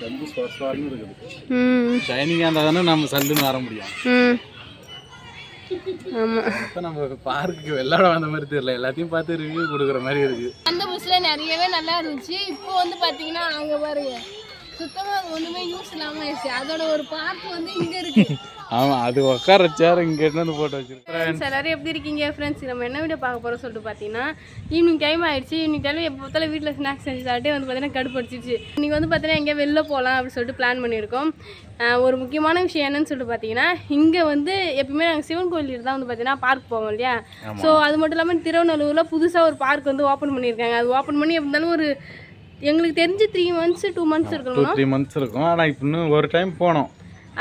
ரொம்ப ஸ்வர்ஸ்வார்னு இருக்குது. ஷைனிங்காக இருந்தால் தானே நம்ம சல்லுன்னு வர முடியும். ஆமா இப்போ நம்ம பார்க்குக்கு வெள்ளாட வந்த மாதிரி தெரியல, எல்லாத்தையும் பார்த்து ரிவ்யூ கொடுக்குற மாதிரி இருக்குது. அந்த பஸ்ஸில் நிறையவே நல்லா இருந்துச்சு. இப்போ வந்து பார்த்தீங்கன்னா அங்கே பாருங்க சுத்தமாக ஒன்றுமே யூஸ் இல்லாமல் ஆயிடுச்சு. அதோட ஒரு பார்க் வந்து இங்கே இருக்கு. ஆமாம், அது உட்கார சேர் இங்கே வந்து போட்டு வச்சிருக்கேன். எல்லாரும் எப்படி இருக்கீங்க ஃப்ரெண்ட்ஸ்? நம்ம என்ன வீடியோ பார்க்க போகிறோம் சொல்லிட்டு பார்த்தீங்கன்னா ஈவினிங் டைம் ஆயிடுச்சு. ஈவினிங் டைம் எப்போ பார்த்தாலும் வீட்டில் ஸ்நாக்ஸ் செஞ்சு சாப்பிட்டே வந்து பார்த்தீங்கன்னா கடுப்படிச்சிச்சு. இன்றைக்கி வந்து பார்த்தீங்கன்னா எங்கேயா வெளில போகலாம் அப்படின்னு சொல்லிட்டு பிளான் பண்ணியிருக்கோம். ஒரு முக்கியமான விஷயம் என்னன்னு சொல்லிட்டு பார்த்தீங்கன்னா இங்கே வந்து எப்பவுமே நாங்கள் சிவன் கோயில் தான் வந்து பார்த்தீங்கன்னா பார்க் போவோம் இல்லையா. ஸோ அது மட்டும் இல்லாமல் திருவண்ணூரில் புதுசாக ஒரு பார்க் வந்து ஓப்பன் பண்ணியிருக்காங்க. அது ஓப்பன் பண்ணி எப்படி இருந்தாலும் ஒரு எங்களுக்கு தெரிஞ்சு 3 months 2 months இருக்கணும். 3 months இருக்கும். ஆனால் இப்போ இன்னும் ஒரு டைம் போனோம்.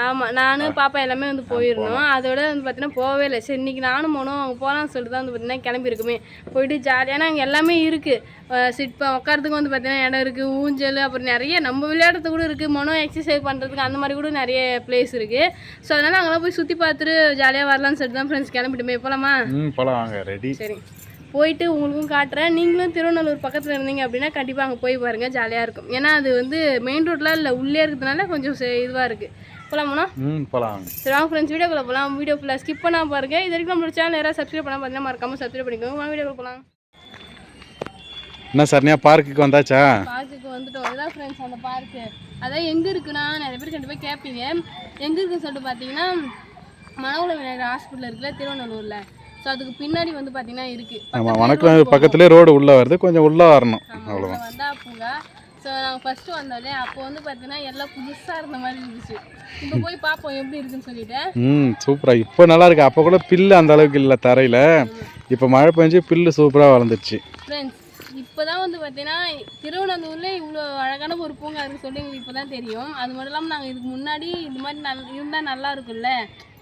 ஆமாம், நானும் பாப்பா எல்லாமே வந்து போயிருந்தோம். அதோட வந்து பார்த்தீங்கன்னா போகவே இல்லை. சரி இன்றைக்கி நானும் போனோம், அவங்க போகலான்னு சொல்லிட்டு தான் வந்து பார்த்தீங்கன்னா கிளம்பியிருக்குமே. போயிட்டு ஜாலியான அங்கே எல்லாமே இருக்குது. உட்காரத்துக்கு வந்து பார்த்தீங்கன்னா இடம் இருக்குது, ஊஞ்சல், அப்புறம் நிறைய நம்ம விளையாடுறது கூட இருக்குது, மனோ எக்ஸசைஸ் பண்ணுறதுக்கு அந்த மாதிரி கூட நிறைய பிளேஸ் இருக்குது. ஸோ அதனால் அங்கெல்லாம் போய் சுற்றி பார்த்துட்டு ஜாலியாக வரலான்னு சொல்லிட்டு தான் ஃப்ரெண்ட்ஸ் கிளம்பிட்டுமே. போகலாமா? போகலாம், வாங்க ரெடி. சரி போயிட்டு உங்களுக்கும் காட்டுறேன். நீங்களும் திருவண்ணூர் பக்கத்தில் இருந்தீங்க அப்படின்னா கண்டிப்பாக அங்கே போய் பாருங்கள், ஜாலியாக இருக்கும். ஏன்னா அது வந்து மெயின் ரோட்லாம் இல்லை, உள்ளே இருக்கிறதுனால கொஞ்சம் இதுவாக இருக்குது. போகலாமா? போகலாம். சரி வாங்க ஃப்ரெண்ட்ஸ், வீடியோக்குள்ளே போகலாம். வீடியோ ஃபுல்லாக ஸ்கிப் பண்ணால் பாருங்கள். இது வரைக்கும் நம்மளோட சேனல் யாராவது சப்ஸ்கிரைப் பண்ணால் பார்த்தீங்கன்னா மறக்காமல் சப்ஸ்கிரைப் பண்ணிக்கோங்க. வாங்க வீடியோக்குள்ளே போகலாம். என்ன சரண்யா, பார்க்குக்கு வந்தாச்சா? பார்க்குக்கு வந்துட்டோம். இதுதான் ஃப்ரெண்ட்ஸ் அந்த பார்க்கு. அதான் எங்கே இருக்குன்னா நிறைய பேர் கண்டிப்பாக கேட்பீங்க. எங்கே இருக்குன்னு சொல்லிட்டு பார்த்தீங்கன்னா மனோகுல விநாயகர் ஹாஸ்பிட்டல் இருக்குல்ல திருவண்ணூரில். ஸோ அதுக்கு பின்னாடி வந்து பார்த்தீங்கன்னா இருக்குது. ஆமாம், வணக்கம் பக்கத்துலேயே ரோடு உள்ளே வருது, கொஞ்சம் உள்ளே வரணும். அவ்வளோதான் வந்தால் பூங்கா. ஸோ நாங்கள் ஃபஸ்ட்டு வந்தோடனே அப்போ வந்து பார்த்தீங்கன்னா எல்லாம் புதுசாக இருந்த மாதிரி இருந்துச்சு. இப்போ போய் பார்ப்போம் எப்படி இருக்குன்னு சொல்லிட்டு. சூப்பராக இப்போ நல்லா இருக்குது. அப்போ கூட பில்லு அந்த அளவுக்கு இல்லை தரையில். இப்போ மழை பெஞ்சு பில்லு சூப்பராக வளர்ந்துருச்சு. ஃப்ரெண்ட்ஸ் இப்போ தான் வந்து பார்த்தீங்கன்னா திருவண்ணாமலையில் இவ்வளோ அழகான ஒரு பூங்கா இருக்குன்னு சொல்லி எங்களுக்கு இப்போ தான் தெரியும். அது மட்டும் இல்லாமல் நாங்கள் இதுக்கு முன்னாடி இது மாதிரி இருந்தால் நல்லா இருக்குல்ல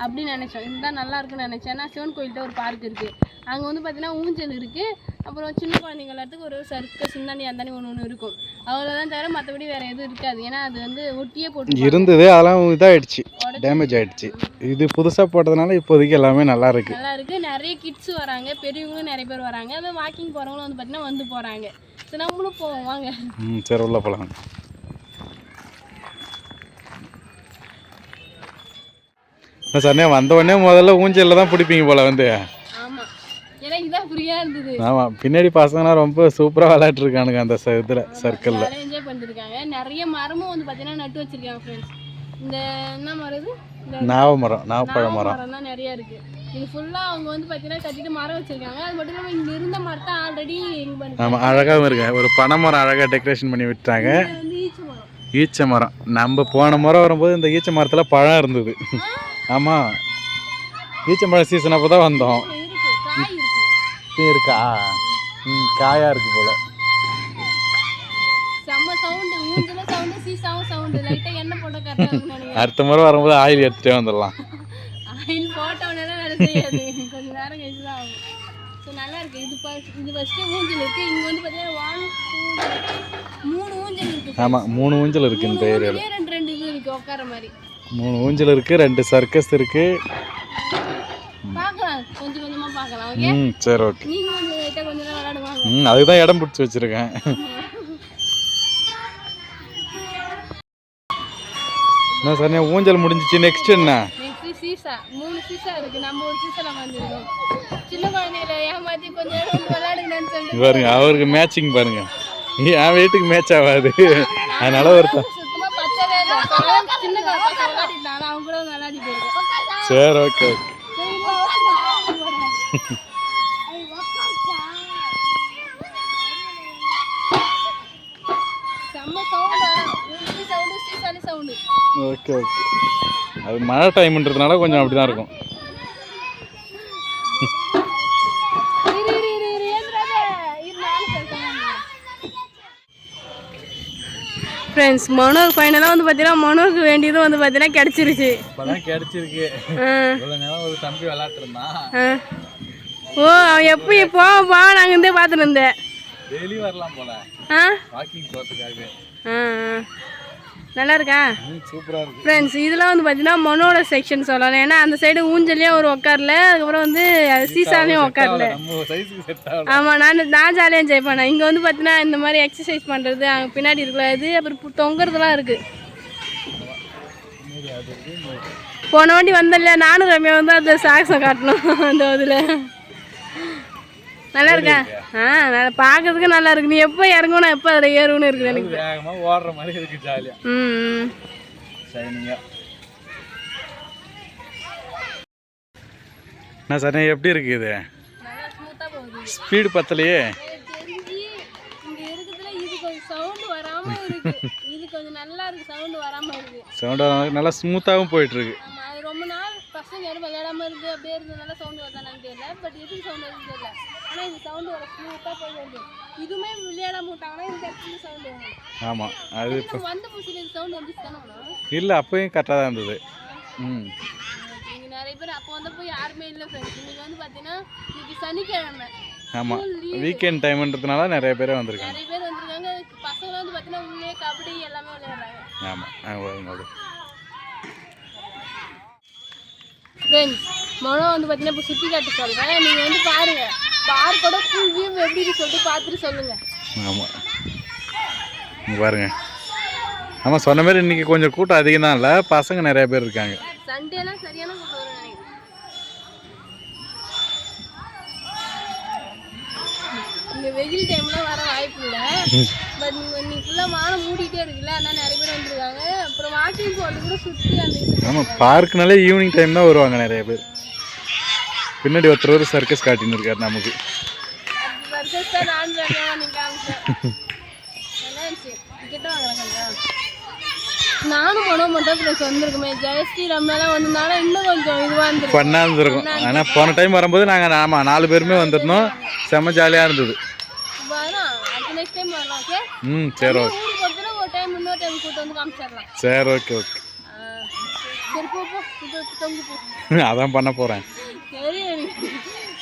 அப்படின்னு நினச்சோம். இருந்தால் நல்லா இருக்குன்னு நினச்சேன். ஏன்னா சிவன் கோயில்கிட்ட ஒரு பார்க் இருக்குது. அங்கே வந்து பார்த்தீங்கன்னா ஊஞ்சல் இருக்குது, அப்புறம் சின்ன குழந்தைங்க எல்லாத்துக்கும் ஒரு சர்க்கஸ் சிந்தாண்டி அந்தாண்டி ஒன்று இருக்கும். அவ்வளோதான் தவிர மற்றபடி வேறு எதுவும் இருக்காது. ஏன்னா அது வந்து ஒட்டியே போட்டு இருந்தது, அதெல்லாம் இதாகிடுச்சு, டேமேஜ் ஆகிடுச்சு. இது புதுசாக போட்டதுனால இப்போதைக்கு எல்லாமே நல்லா இருக்குது. நல்லா இருக்குது. நிறைய கிட்ஸ் வராங்க, பெரியவங்களும் நிறைய பேர் வராங்க. அது வாக்கிங் போகிறவங்களும் வந்து பார்த்தீங்கன்னா வந்து போகிறாங்க. சரி நம்மளும் போவோம் வாங்க. சரி உள்ள போகலாம். சரண்யா வந்த உடனே முதல்ல ஊஞ்சலில் தான் பிடிப்பீங்க போல வந்து. ஆமாம், ஏன்னா இதான் ஃப்ரீயாக இருந்தது. ஆமாம், பின்னாடி பசங்களாம் ரொம்ப சூப்பராக விளையாட்டுருக்கானுங்க அந்த இதில் சர்க்கிளில். என்ஜாய் பண்ணிருக்காங்க. நிறைய மரமும் வந்து பார்த்தீங்கன்னா நட்டு வச்சிருக்காங்க ஃப்ரெண்ட்ஸ். இந்த என்ன மரம் இது? நாவப்பழ மரம் தான் நிறைய இருக்குது. இது ஃபுல்லாக அவங்க வந்து பார்த்தீங்கன்னா கட்டிட்டு மரம் வச்சிருக்காங்க. அது மட்டும் இல்லாமல் இங்கே இருந்த மரத்தை ஆல்ரெடி ஆமாம் அழகாகவும் இருக்கு. ஒரு பனை மரம் அழகாக டெக்கரேஷன் பண்ணி விட்டாங்க. ஈச்ச மரம் நம்ம போன முறை வரும்போது இந்த ஈச்ச மரத்தில் பழம் இருந்தது. ஆமாம், ஈச்ச மழை சீசன் அப்போ தான் வந்தோம். இருக்கா? காயாக இருக்கு போல. அடுத்த முறை வரும்போது ஆயில் எடுத்துகிட்டே வந்துடலாம். ஆயில் போட்டவனெல்லாம் வேலை செய்யாது, கொஞ்சம் நேரம் கழிச்சு தான் ஆகும். ஸோ நல்லா இருக்குது. இது ஃபஸ்ட்டு ஊஞ்சல் இருக்குது. இங்கே வந்து பார்த்தீங்கன்னா 3 ஊஞ்சல் இருக்குது. ஆமாம் 3 ஊஞ்சல் இருக்குது இந்த ஏரியாவில். 2 இது இருக்குது உட்கார மாதிரி. 3 ஊஞ்சல் இருக்குது, 2 சர்க்கஸ் இருக்குது. பார்க்கலாம், கொஞ்சம் கொஞ்சமாக பார்க்கலாம். ஓகே சரி ஓகே. நீங்கள் கொஞ்சம் லைட்டாக கொஞ்சம் நேரம் விளையாடுவாங்க. அதுக்கு தான் இடம் பிடிச்சி வச்சுருக்கேன். என்ன சார் ஊஞ்சல் முடிஞ்சிச்சு, நெக்ஸ்ட் என்ன? Next seesaw. 3 சீசா இருக்குது. நம்ம ஒரு சீசால வந்துருக்கோம். சின்ன குழந்தைகளை ஏமாற்றி கொஞ்சம் நேரம் விளையாடுங்கன்னு சொல்லிட்டு பாருங்க, அவருக்கு மேட்சிங் பாருங்க. என் வீட்டுக்கு மேட்ச் ஆகாது, அதனால ஒரு சுத்தமாக பத்தவே இல்லை. சின்ன குழந்தை விளையாடிட்டாங்க, அவங்க கூட விளையாடி போயிருக்கோம். சரி ஓகே ஓகே. Okay okay. அது மழை டைம்ன்றதுனால கொஞ்சம் அப்படி தான் இருக்கும். ஃப்ரெண்ட்ஸ் மனோக்கு ஃபைனலாக வந்து பார்த்தீங்கன்னா மனோக்கு வேண்டியதும் வந்து பார்த்தீங்கன்னா கிடச்சிருச்சு. இப்போதான் கிடச்சிருக்கு. இவ்வளோ நேரம் ஒரு தம்பி விளையாட்டுருந்தான். ஓ அவன் எப்போ நாங்கள் இருந்தே பார்த்துட்டு இருந்தேன். டெய்லி வரலாம் போல வாக்கிங் போகிறதுக்காக. நல்லா இருக்கா? சூப்பராக இருக்கு ஃப்ரெண்ட்ஸ். இதெல்லாம் வந்து பார்த்தீங்கன்னா மனோட செக்ஷன் சொல்லலாம். ஏன்னா அந்த சைடு ஊஞ்சல்லையும் ஒரு உட்காரல, அதுக்கப்புறம் வந்து சீசாலையும் உட்காரல. ஆமாம், நான் ஜாலியாக என்ஜாய் பண்ணேன். இங்கே வந்து பார்த்தீங்கன்னா இந்த மாதிரி எக்ஸசைஸ் பண்ணுறது, அங்கே பின்னாடி இருக்கலாம் இது, அப்புறம் தொங்குறதுலாம் இருக்குது. போன வாட்டி வந்தல நானும் ரம்யா வந்து அந்த சாக்ஸை காட்டணும் அந்த இதில் நல்லா இருக்கா? நல்லா பார்க்கறதுக்கு நல்லா இருக்கு. நீ எப்போ இறங்கணும் எப்போ அதில் ஏறுன்னு இருக்குது எனக்கு. வேகமாக ஓடுற மாதிரி இருக்கு, ஜாலியாக. என்ன சார் எப்படி இருக்கு இது? ஸ்பீடு பத்தலையே. சவுண்ட் வராம நல்லா ஸ்மூத்தாகவும் போயிட்டு இருக்கு. ரொம்ப நாள் பசங்க யாரும் விளையாடாம இருந்து அப்படியே இருந்ததுனால சவுண்ட் வரதானு தெரியல. பட் எதுக்கு சவுண்ட் வருதுன்னு தெரியல. ஆனால் இந்த சவுண்டு வர ஸ்மூத்தாக போய் வருது. இதுவுமே விளையாடாம விட்டாங்கன்னா இந்த இடத்துல சவுண்ட் வரும். ஆமாம், அது இப்போ வந்த புதுசில் இந்த சவுண்ட் வந்துச்சு தானே? இல்லை, அப்போயும் கரெக்டாக தான் இருந்தது. இங்கே நிறைய பேர் அப்போ வந்தப்போ யாருமே இல்லை ஃப்ரெண்ட்ஸ். இன்னைக்கு வந்து பார்த்தீங்கன்னா இன்னைக்கு சனிக்கிழமை. ஆமாம், வீக்கெண்ட் டைம்ன்றதுனால நிறைய பேர் வந்திருக்காங்க. நிறைய பேர் வந்திருக்காங்க. பசங்க வந்து பார்த்தீங்கன்னா உள்ளே கபடி எல்லாமே விளையாடுறாங்க. ஆமாம். ஃப்ரெண்ட்ஸ், மனம் வந்து பார்த்தீங்கன்னா இப்போ சுற்றி காட்டு சொல்கிறேன். நீங்கள் வந்து பாருங்கள், பார்க்கோட ஃபுல் வியூ எப்படின்னு சொல்லிட்டு பார்த்துட்டு சொல்லுங்கள். ஆமாம், இங்கே பாருங்க. ஆமாம், சொன்ன மாதிரி இன்றைக்கி கொஞ்சம் கூட்டம் அதிகம் தான். இல்லை, பசங்க நிறைய பேர் இருக்காங்க. சண்டேலாம் சரியான கூட்டம் வரும் நினைக்கிறேன். இந்த வெயில் டைம்லாம் வர வாய்ப்பு இல்லை. பட் நீங்கள் ஃபுல்லாக வானம் மூடிட்டே இருக்குல்ல, அதனால் நிறைய பேர் வந்துருக்காங்க. அப்புறம் வாக்கிங் போகிறது கூட சுற்றி அந்த ஆமாம், பார்க்குனாலே ஈவினிங் டைம் தான் வருவாங்க நிறைய பேர். பின்னாடி ஒருத்தர் சர்க்கஸ் காட்டின்னு இருக்காரு நமக்கு. சர்க்கஸ் தான் நான் நீங்கள் காமிச்சேன். கிட்ட வாங்குறாங்க. நானும் மனோ மட்டும் ஃப்ரெண்ட்ஸ் வந்திருக்குமே. ஜெயஸ்ரீ ரம்யாலாம் வந்திருந்தாலும் இன்னும் கொஞ்சம் இதுவாக இருந்துருக்கும், ஃபன்னாக இருந்திருக்கும். ஆனால் போன டைம் வரும்போது நாங்கள் 4 பேருமே வந்திருந்தோம். செம்ம ஜாலியாக இருந்தது. நெக்ஸ்ட் டைம் வரலாம். ஓகே. சரி, ஓகே. ஊருக்கு போகிறதுல ஒரு டைம் இன்னொரு டைம் கூட்டு வந்து காமிச்சிடலாம். சரி, ஓகே. சரி, போ தொங்கு போ. அதான் பண்ண போகிறேன். சரி,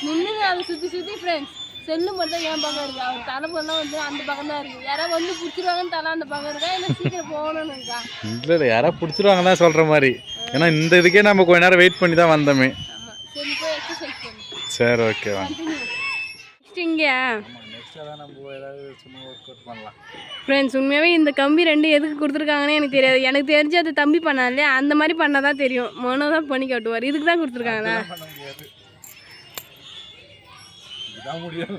நின்றுங்க அதை சுற்றி ஃப்ரெண்ட்ஸ். செல்லு மட்டும் என் பக்கம் இருக்குது. அவர் தலைப்பெல்லாம் வந்து அந்த பக்கம் தான் இருக்குது. யாராவது வந்து பிடிச்சிருவாங்கன்னு தலை அந்த பக்கம் இருக்கா, இல்லை சீக்கிரம் போகணும்னு இருக்கா? இல்லை, யாராவது பிடிச்சிருவாங்க தான் சொல்கிற மாதிரி. ஏன்னா இந்த இதுக்கே நம்ம கொஞ்ச நேரம் வெயிட் பண்ணி தான் வந்தோமே. ஆமாம், சரி, போய் எக்ஸசைஸ் பண்ணு. சரி, ஓகே. வாங்க. நெக்ஸ்ட் இங்கேயா? சும்மா ஒர்க் அவுட் பண்ணலாம். ஃப்ரெண்ட்ஸ், உண்மையாகவே இந்த கம்பி 2 எதுக்கு கொடுத்துருக்காங்கன்னு எனக்கு தெரியாது. எனக்கு தெரிஞ்சு அது தம்பி பண்ணாலே அந்த மாதிரி பண்ணால் தான் தெரியும். மனோ தான் பண்ணி காட்டுவார். இதுக்கு தான் கொடுத்துருக்காங்களா? முடியும்.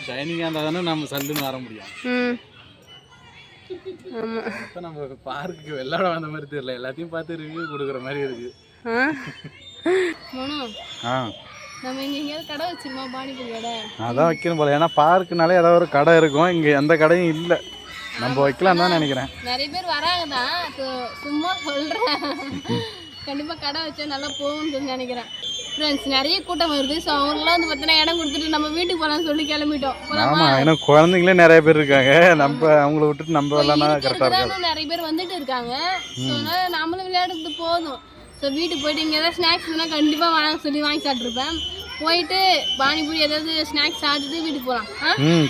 ஷைனிங்காக இருந்தால் தானே நம்ம சல்லுன்னு வர முடியும். ஆமாம், நம்ம பார்க்குக்கு விளையாட வந்த மாதிரி தெரியல. எல்லாத்தையும் பார்த்து ரிவ்யூ கொடுக்குற மாதிரி இருக்கு. நம்ம இங்கே எங்கேயாவது கடை வச்சிருக்கோம், பானிபூரி கடை. அதான் வைக்கணும் போல. ஏன்னா பார்க்குனாலே ஏதாவது ஒரு கடை இருக்கும். இங்கே எந்த கடையும் இல்லை. நம்ம வைக்கலாம் தான் நினைக்கிறேன். நிறைய பேர் வராங்க தான், சும்மா சொல்கிறேன். கண்டிப்பாக கடை வச்சா நல்லா போகும்னு சொல்லி நினைக்கிறேன். ஃப்ரெண்ட்ஸ், நிறைய கூட்டம் வருது. ஸோ அவங்களாம் வந்து பார்த்தீங்கன்னா இடம் கொடுத்துட்டு நம்ம வீட்டுக்கு போகலான்னு சொல்லி கிளம்பிட்டோம். ஆமாம், ஏன்னா குழந்தைங்களே நிறைய பேர் இருக்காங்க. நம்ம அவங்கள விட்டுட்டு நம்ம விளாட்னா கரெக்டாக இருக்கும். நிறைய பேர் வந்துட்டு இருக்காங்க. ஸோ அதனால் நம்மளும் விளையாடுறது போதும். ஸோ வீட்டுக்கு போயிட்டு இங்கே ஏதாவது ஸ்நாக்ஸ் இருந்தால் கண்டிப்பாக வாங்க சொல்லி வாங்கி சாப்பிட்ருப்பேன். போயிட்டு பானிபூரி ஏதாவது ஸ்நாக்ஸ் சாப்பிட்டுட்டு வீட்டுக்கு போகலாம்.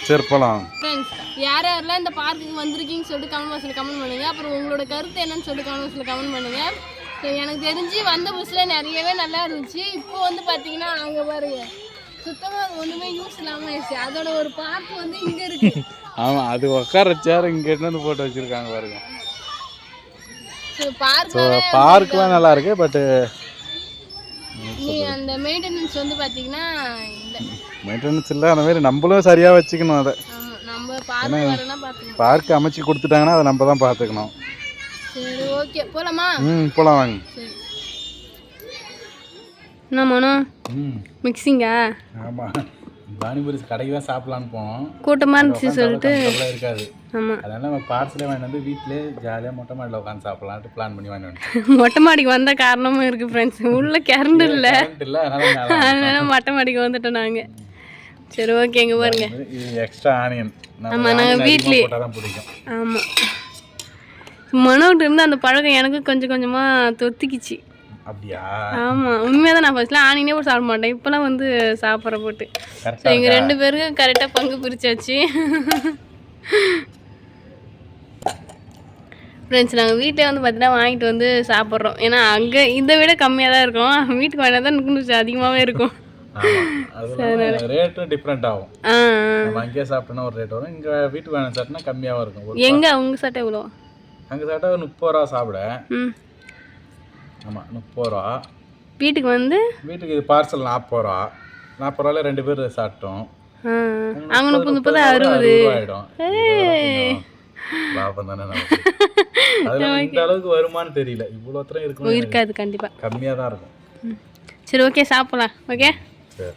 சரி, போகலாம். ஃப்ரெண்ட்ஸ், யார் யாரெல்லாம் இந்த பார்க்குக்கு வந்திருக்கீங்கன்னு சொல்லிட்டு கமெண்ட் பாக்ஸில் கமெண்ட் பண்ணுங்கள். அப்புறம் உங்களோட கருத்து என்னன்னு சொல்லிட்டு கமெண்ட் பாக்ஸில் கமெண்ட் பண்ணுங்கள். ஸோ எனக்கு தெரிஞ்சு வந்த பஸ்ஸில் நிறையவே நல்லா இருந்துச்சு. இப்போ வந்து பார்த்தீங்கன்னா அங்கே பாருங்க, சுத்தமாக ஒன்றுமே யூஸ் இல்லாமல் ஆயிடுச்சு. அதோட ஒரு பார்க் வந்து இங்கே இருக்குது. ஆமாம், அது உட்கார சேர் இங்கே வந்து போட்டு வச்சுருக்காங்க பாருங்க. ஸோ பார்க்லாம் நல்லா இருக்கு. பட்டு நீ அந்த மெயின்டெனன்ஸ் வந்து பார்த்தீங்கன்னா இல்லை, மெயின்டெனன்ஸ் இல்லை. அந்த மாதிரி நம்மளும் சரியாக வச்சுக்கணும். அதை நம்ம பார்த்து பார்க் அமைச்சு கொடுத்துட்டாங்கன்னா அதை நம்ம தான் பார்த்துக்கணும். சரி, ஓகே, போகலாமா? போகலாம், வாங்க. என்ன மனோ மிக்சிங்கா? ஆமாம், பானிபூரி கடைக்கு தான் சாப்பிட்லான்னு போனோம். கூட்டமாக இருந்துச்சு சொல்லிட்டு இருக்காது. ஆமாம், அதனால நம்ம பார்சலே வாங்கிட்டு வந்து வீட்டிலே ஜாலியாக மொட்டை மாடியில் உட்காந்து சாப்பிட்லான்ட்டு பிளான் பண்ணி வாங்கிட்டு மொட்டை மாடிக்கு வந்த காரணமும் இருக்குது ஃப்ரெண்ட்ஸ். உள்ள கரண்ட் இல்லை, அதனால மொட்டை மாடிக்கு வந்துட்டோம் நாங்கள். சரி, ஓகே. எங்கே பாருங்க, இது எக்ஸ்ட்ரா ஆனியன். ஆமாம், நாங்கள் வீட்லேயே. பிடிக்கும். ஆமாம், மனோட்டு இருந்து அந்த பழக்கம் எனக்கு கொஞ்சம் கொஞ்சமாக தொத்திக்கிச்சு. அப்படியா? ஆமாம், உண்மையாக தான். நான் ஃபர்ஸ்ட்லாம் ஆனினே போட்டு சாப்பிட மாட்டேன். இப்போலாம் வந்து சாப்பிட்ற போட்டு. ஸோ எங்கள் 2 பேருக்கு கரெக்டாக பங்கு பிரிச்சாச்சு. ஃப்ரெண்ட்ஸ், நாங்கள் வீட்டில் வந்து பார்த்தீங்கன்னா வாங்கிட்டு வந்து சாப்பிட்றோம். ஏன்னா அங்கே இதை விட கம்மியாக தான் இருக்கும். வீட்டுக்கு வாங்கினா தான் இன்னும் கொஞ்சம் அதிகமாகவே இருக்கும். அது ரேட்டும் டிஃப்ரெண்ட் ஆகும். ஆ நம்ம அங்கேயே சாப்பிட்டோன்னா ஒரு ரேட் வரும், இங்கே வீட்டுக்கு வேணும் சாப்பிட்டோன்னா கம்மியாகவும் இருக்கும். எங்கே உங்கள் சட்டை எவ்வளோ? அங்கே சாப்பிட்டா 30 ரூபா சாப்பிட. ஆமாம் 30 ரூபா. வீட்டுக்கு வந்து வீட்டுக்கு இது பார்சல் 40 ரூபா. 40 ரூபாயில் 2 பேர் சாப்பிட்டோம். அங்கே 30 60 ஆகிடும். லாபம் தானே நமக்கு. அதில் இந்த அளவுக்கு வருமானு தெரியல, இவ்வளோ தரம் இருக்கும் இருக்காது, கண்டிப்பாக கம்மியாக தான் இருக்கும். சரி ஓகே, சாப்பிடலாம். ஓகே சரி.